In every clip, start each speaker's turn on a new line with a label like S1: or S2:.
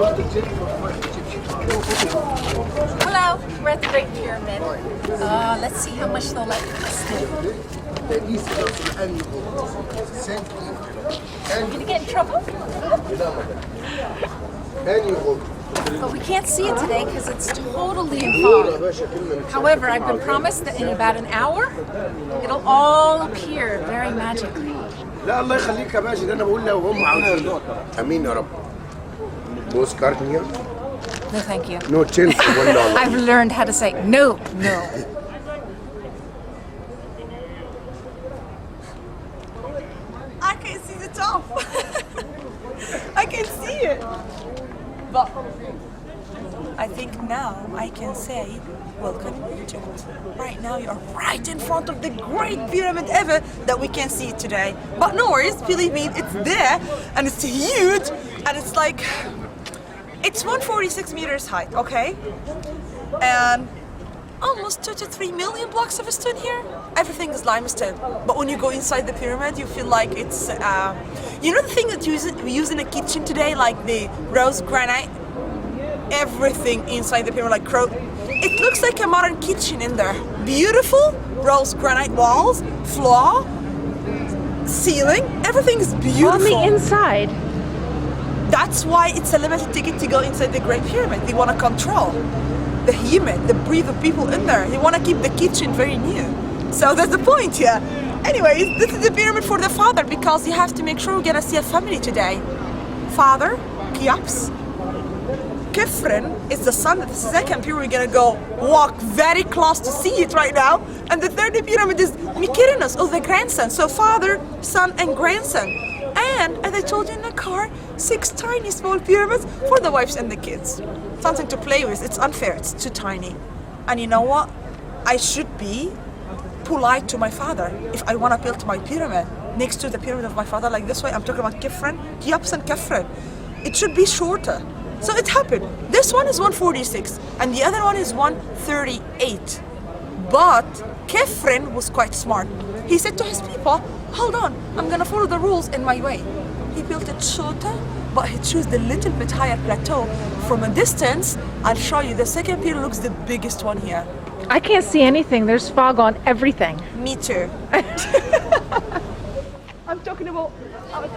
S1: Hello, we're at the Great Pyramid. Let's see how much they'll let us do. Are we gonna get in trouble? But we can't see it today because it's totally in fog. However, I've been promised that in about an hour, it'll all appear very magically.
S2: لا الله يخليك يا باشا ده انا بقول لو هم عاوزين امين يا رب. Most carton
S1: No, thank you.
S2: No change for $1.
S1: I've learned how to say no, no.
S3: I can see the top. I can see it. But I think now I can say, welcome to Egypt. Right now you're right in front of the great pyramid ever that we can see today. But no worries, believe me, it's there and it's huge and it's like, it's 146 meters height, okay? And almost 2 to 3 million blocks of stone here. Everything is limestone. But when you go inside the pyramid, you feel like it's, you know the thing that we use in a kitchen today, like the rose granite? Everything inside the pyramid, like it looks like a modern kitchen in there. Beautiful rose granite walls, floor, ceiling, everything is beautiful.
S1: On the inside.
S3: That's why it's a limited ticket to go inside the Great Pyramid. They want to control the human, the breed of people in there. They want to keep the kitchen very new. So that's the point here. Anyways, this is the pyramid for the father because you have to make sure we're gonna see a family today. Father, Cheops. Khafre is the son of the second pyramid. We're gonna go walk very close to see it right now. And the third pyramid is Mykirinus, or the grandson. So father, son, and grandson. And as I told you in the car, 6 tiny small pyramids for the wives and the kids. Something to play with. It's unfair, it's too tiny. And you know what? I should be polite to my father if I want to build my pyramid next to the pyramid of my father like this way. I'm talking about Khafre, Cheops and Khafre. It should be shorter. So it happened. This one is 146 and the other one is 138. But Khafre was quite smart. He said to his people, hold on, I'm gonna follow the rules in my way. He built it shorter, but he chose the little bit higher plateau. From a distance, I'll show you, the second pyramid looks the biggest one here.
S1: I can't see anything. There's fog on everything.
S3: Me too. I'm talking about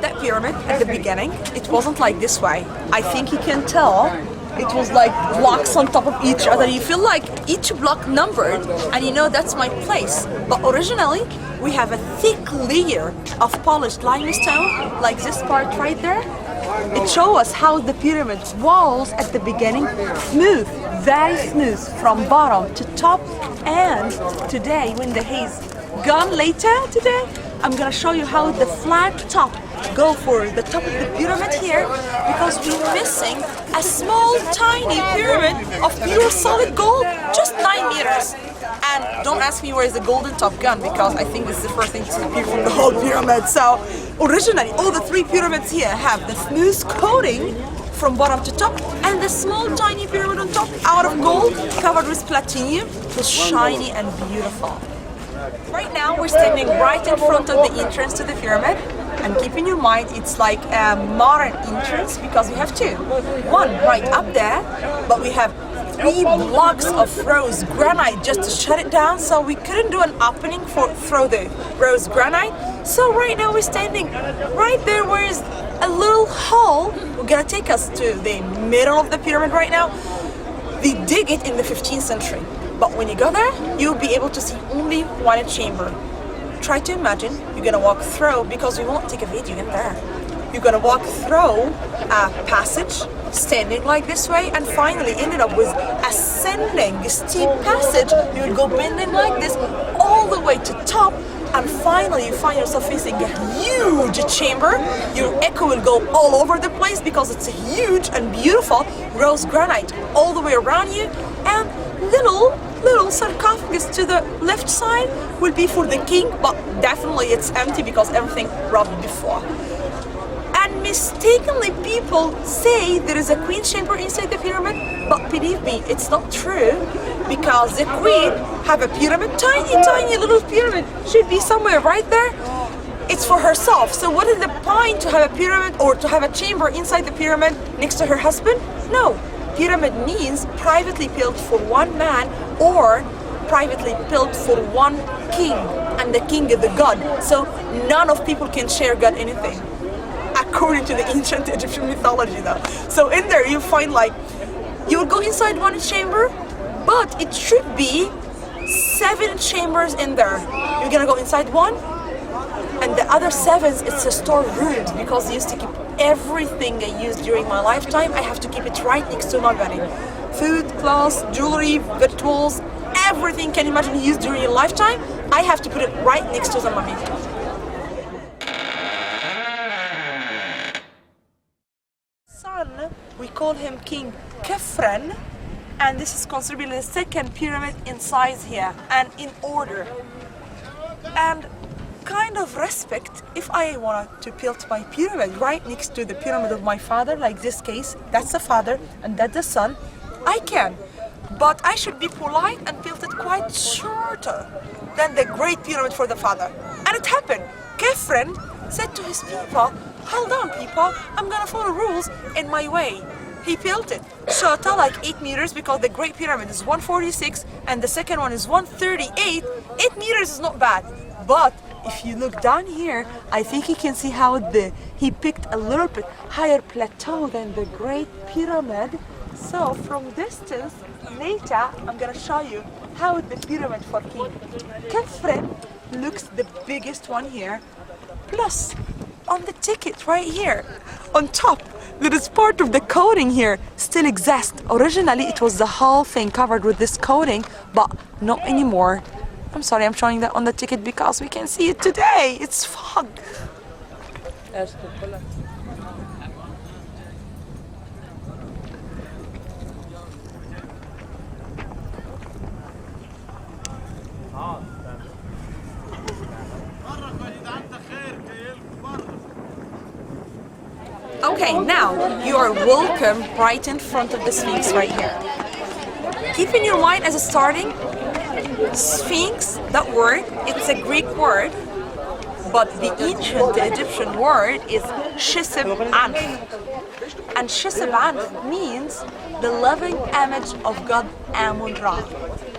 S3: that pyramid at the beginning. It wasn't like this way. I think you can tell it was like blocks on top of each other. You feel like each block numbered and you know that's my place. But originally we have a thick layer of polished limestone like this part right there. It shows us how the pyramid's walls at the beginning smooth, very smooth from bottom to top. And today when the haze gone later today, I'm gonna show you how the flat top go for the top of the pyramid here because we're missing a small tiny pyramid of pure solid gold, just 9 meters. And don't ask me where is the golden top gun because I think this is the first thing to appear from the whole pyramid. So originally all the 3 pyramids here have the smooth coating from bottom to top and the small tiny pyramid on top out of gold covered with platinum. It was shiny and beautiful. Right now we're standing right in front of the entrance to the pyramid, and keep in your mind it's like a modern entrance because we have 2. One right up there, but we have 3 blocks of rose granite just to shut it down, so we couldn't do an opening through the rose granite. So right now we're standing right there where is a little hole. We're gonna take us to the middle of the pyramid right now. They dig it in the 15th century. But when you go there, you'll be able to see only one chamber. Try to imagine you're gonna walk through, because we won't take a video in there. You're gonna walk through a passage, standing like this way, and finally ended up with ascending steep passage. You would go bending like this all the way to top, and finally you find yourself facing a huge chamber. Your echo will go all over the place because it's a huge and beautiful rose granite all the way around you, and little sarcophagus to the left side will be for the king, but definitely it's empty because everything robbed before. And mistakenly people say there is a queen chamber inside the pyramid, but believe me, it's not true, because the queen have a pyramid, tiny little pyramid, should be somewhere right there. It's for herself. So what is the point to have a pyramid or to have a chamber inside the pyramid next to her husband? No, pyramid means privately built for one man or privately built for one king, and the king is the god. So none of people can share God anything, according to the ancient Egyptian mythology though. So in there you find like, you'll go inside one chamber, but it should be 7 chambers in there. You're gonna go inside one, and the other 7, it's a storerooms, because I used to keep everything I used during my lifetime. I have to keep it right next to my body. Food, clothes, jewelry, victuals, everything can you imagine you used during your lifetime, I have to put it right next to the mummy. Son, we call him King Khafre, and this is considered the second pyramid in size here and in order. And kind of respect, if I wanted to build my pyramid right next to the pyramid of my father, like this case, that's the father and that's the son, I can. But I should be polite and build it quite shorter than the great pyramid for the father. And it happened. Khafre said to his people, hold on people, I'm gonna follow rules in my way. He built it shorter, like 8 meters, because the great pyramid is 146 and the second one is 138. 8 meters is not bad. But if you look down here, I think you can see how he picked a little bit higher plateau than the great pyramid. So from distance, later I'm gonna show you how the pyramid for King Khafre looks the biggest one here. Plus, on the ticket right here, on top, there is part of the coating here still exists. Originally, it was the whole thing covered with this coating, but not anymore. I'm sorry, I'm showing that on the ticket because we can see it today. It's fog. Okay, now you are welcome right in front of the Sphinx right here. Keep in your mind as a starting, Sphinx, that word, it's a Greek word, but the ancient Egyptian word is Shisib-Anf. And Shisib-Anf means the living image of God Amun-Ra.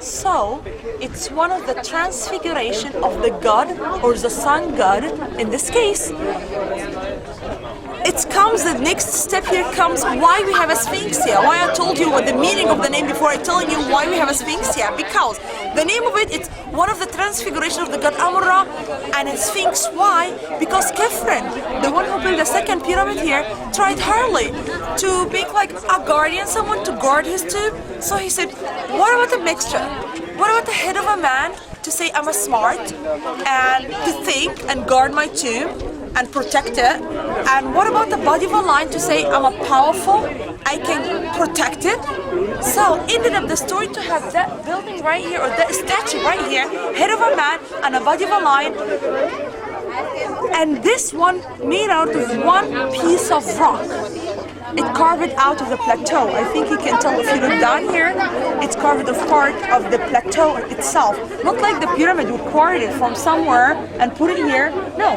S3: So, it's one of the transfiguration of the god or the sun god in this case. It comes, the next step here comes why we have a Sphinx here. Why I told you what the meaning of the name before I telling you why we have a Sphinx here. Because the name of it, it's one of the transfiguration of the god Amun-Ra, and a Sphinx. Why? Because Khafre, the one who built the second pyramid here, tried hardly to make like a guardian, someone to guard his tomb. So he said, what about a mixture? What about the head of a man to say I'm a smart and to think and guard my tomb and protect it? And what about the body of a lion to say I'm a powerful, I can protect it? So ended up the story to have that building right here, or that statue right here, head of a man and a body of a lion, and this one made out of one piece of rock. It carved out of the plateau. I think you can tell if you look down here, it's carved of part of the plateau itself. Not like the pyramid, we quarried it from somewhere and put it here. No.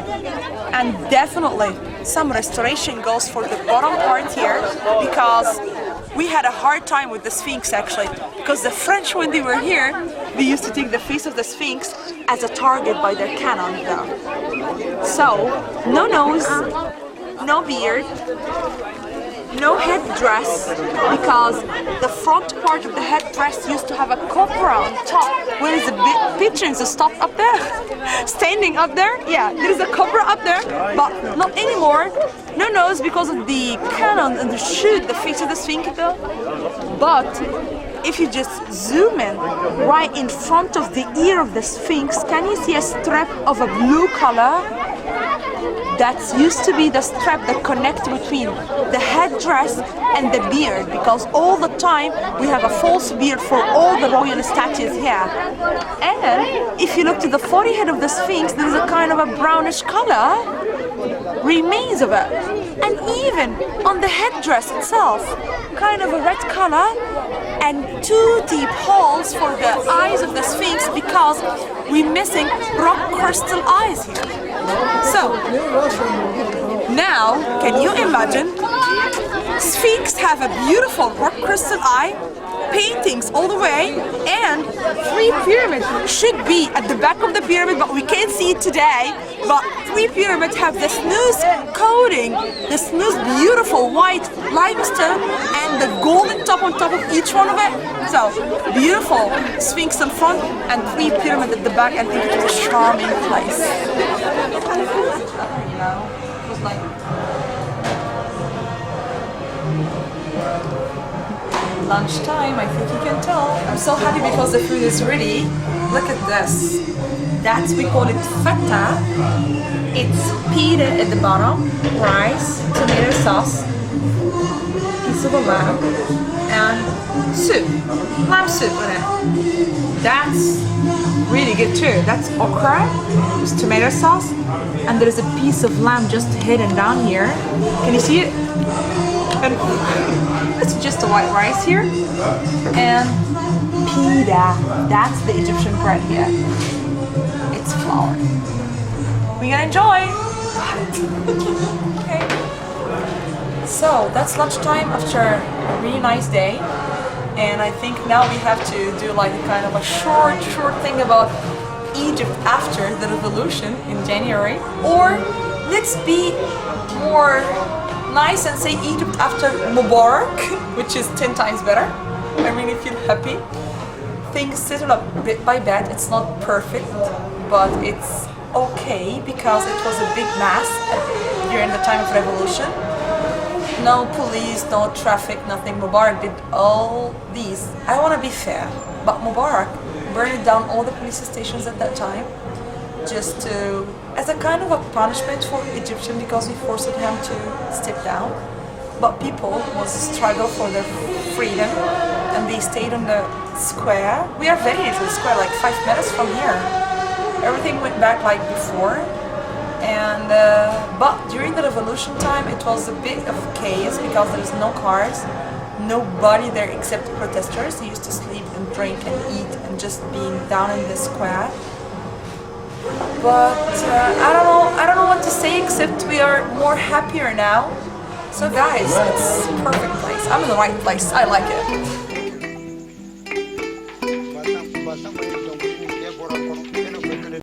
S3: And definitely some restoration goes for the bottom part here, because we had a hard time with the Sphinx actually, because the French, when they were here, they used to take the face of the Sphinx as a target by their cannon though. So, no nose, no beard, no headdress, because the front part of the headdress used to have a cobra on top. Where is the pigeons stop up there? Standing up there? Yeah, there is a cobra up there, but not anymore. No nose because of the cannon and the shoot, the face of the Sphinx though. But if you just zoom in right in front of the ear of the Sphinx, can you see a strip of a blue color? That used to be the strap that connects between the headdress and the beard, because all the time we have a false beard for all the royal statues here. And if you look to the forehead of the Sphinx, there is a kind of a brownish color, remains of it. And even on the headdress itself, kind of a red color, and 2 deep holes for the eyes of the Sphinx, because we're missing rock crystal eyes here. So, now, can you imagine Sphinx have a beautiful rock crystal eye, paintings all the way, and 3 pyramids should be at the back of the pyramid, but we can't see it today. But 3 pyramids have the smooth coating, the smooth, beautiful white limestone, and the golden top on top of each one of it. So beautiful Sphinx in front and 3 pyramids at the back. I think it was a charming place. You know, it was like lunchtime, I think you can tell. I'm so happy because the food is ready. Look at this. That's, we call it feta. It's pita at the bottom, rice, tomato sauce, piece of a lamb, and soup. Lamb soup in it. That's really good too. That's okra with tomato sauce, and there's a piece of lamb just hidden down here. Can you see it? And it's just a white rice here, and pita. That's the Egyptian bread here. It's flour. We're gonna enjoy. Okay. So that's lunchtime after a really nice day, and I think now we have to do like a kind of a short thing about Egypt after the revolution in January, or let's be more nice and say Egypt after Mubarak, which is 10 times better. I really feel happy. Things settle up bit by bit. It's not perfect, but it's okay because it was a big mess during the time of revolution. No police, no traffic, nothing. Mubarak did all these. I want to be fair, but Mubarak burned down all the police stations at that time, just to, as a kind of a punishment for Egyptian, because we forced him to step down. But people was struggle for their freedom, and they stayed on the square. We are very near to the square, like 5 minutes from here. Everything went back like before, and but during the revolution time, it was a bit of chaos because there is no cars, nobody there except protesters. They used to sleep and drink and eat and just being down in the square. But I don't know what to say except we are more happier now. So guys, it's a perfect place. I'm in the right place. I like it.